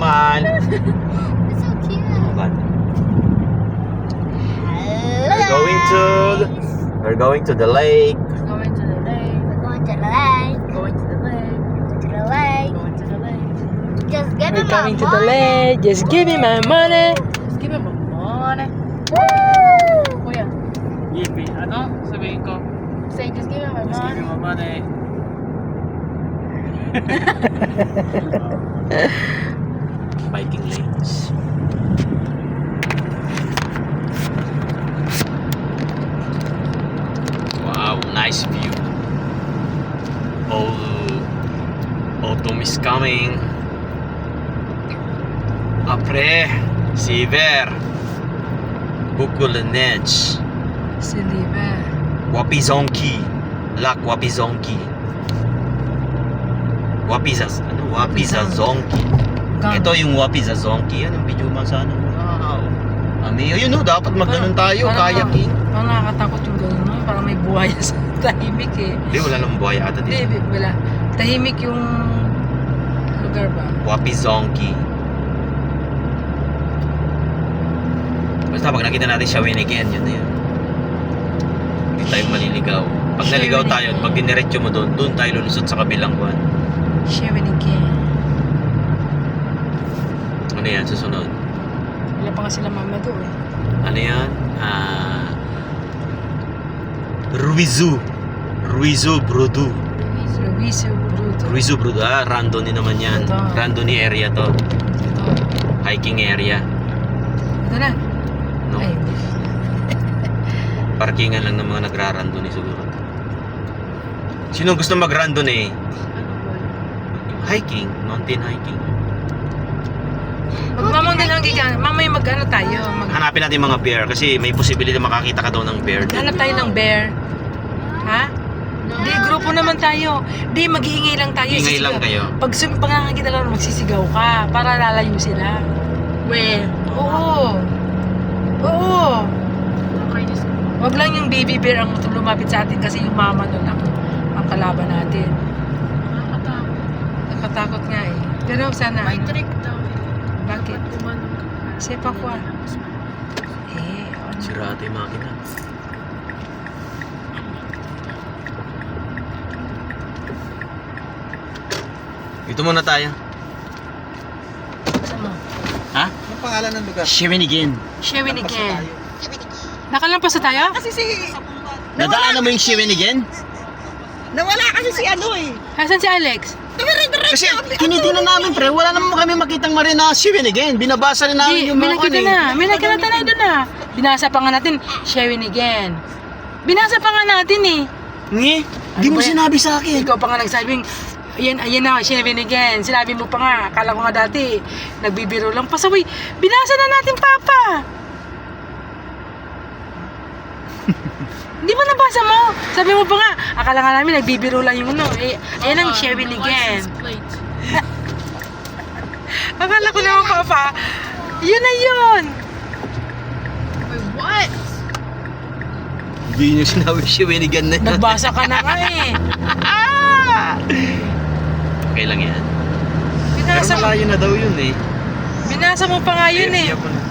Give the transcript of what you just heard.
Smile. It's so cute. Oh, God. We're going to the lake. Going to the lake. We're going to the lake. Going to the lake. To the lake. Going to the lake. Just give me We're my coming to the money. lake. Just give me my money. Just give him a money. Woo! Kuya, Yippee. ano? Sabihin ko. Say, just give him a money. my money. Biking lanes. Wow, nice view. Autumn is coming. Apre, Siver, Bukulanech, Silver. Wapizonki, Lak Wapizonki. Wapizazonki. Ito yung Wapizazonki. Yan ang video man sa ano. Wow. Amiyo, yun o, dapat magganon tayo, kayaking. Parang nakakatakot yung gano'n mo. Parang may buhaya sa tahimik eh. Hindi, wala namang buhaya ata dito. Hindi, wala. Tahimik yung lugar ba? Wapizonki. Basta pag nakita natin siya again, yun na yun. Hindi tayo maliligaw. Pag naligaw tayo, pag diniretso mo doon tayo lulusot sa kabilang buwan. Sharing again. Ano yan, susunod? Wala pa nga sila mama doon eh. Ano yan? Ruizu Brudu. Ruizu Bruto. Random din naman yan. Ito. Random ni area to. Ito. Hiking area. Ito na. No? Ay, hindi. Parkingan lang ng mga nagrarandom ni siguro. Sino gusto mag-random eh? Hiking, mountain hiking. Magmamang din lang gigan. Mamaya mag-ano tayo. Hanapin natin mga bear kasi may posibilidad makakita ka daw ng bear. Hanap tayo ng bear. Ha? Di, grupo naman tayo. Di, mag-iingay lang tayo. Ingay Sisigaw. lang kayo. Pag nakakita lang, magsisigaw ka para lalayo sila. Where? Oo. Oo. Okay, just... Wag lang yung baby bear ang lumapit sa atin kasi yung mama nun ang kalaban natin. Nakakatakot. Nakatakot nga eh. Pero sana, May trick daw. bakit? Dapat kumanong ka. Sepa ko ah. Eh, ano? Sira ata yung makina. Dito muna tayo. Saan mo? Ha? Anong pangalan ng lugar? Shawinigan. Shewin again. Nakalampas na tayo? Kasi si... Nadaanan mo yung Shawinigan? Nawala kasi si ano eh. Asan si Alex? Kasi kinitina namin pre, wala naman kami makitang marina Shawinigan. Binabasa rin namin Di, yung may mga nakita na. May nakita na doon na. Binasa pa nga natin, Shewin again. Binasa pa nga natin eh. Ngi, di Ano mo ba yan? sinabi sa akin. Ikaw pa nga nagsabing, ayan na, Shewin again. Sinabi mo pa nga, akala ko nga dati, nagbibiro lang. Pasaway, binasa na natin, Papa. Hindi mo nabasa mo? Sabi mo pa nga, akala nga namin nagbibiro lang yung ano. Eh, ayan ang Shewin again. Plate. Akala ko naman, Papa, yun na yun. Wait, what? Hindi niyo sinabi Shawinigan na yun. Nagbasa ka na nga eh. Okay lang yan. Pero Binasa mo, malayo na daw yun eh. binasa mo pa nga yun eh. Area pa na.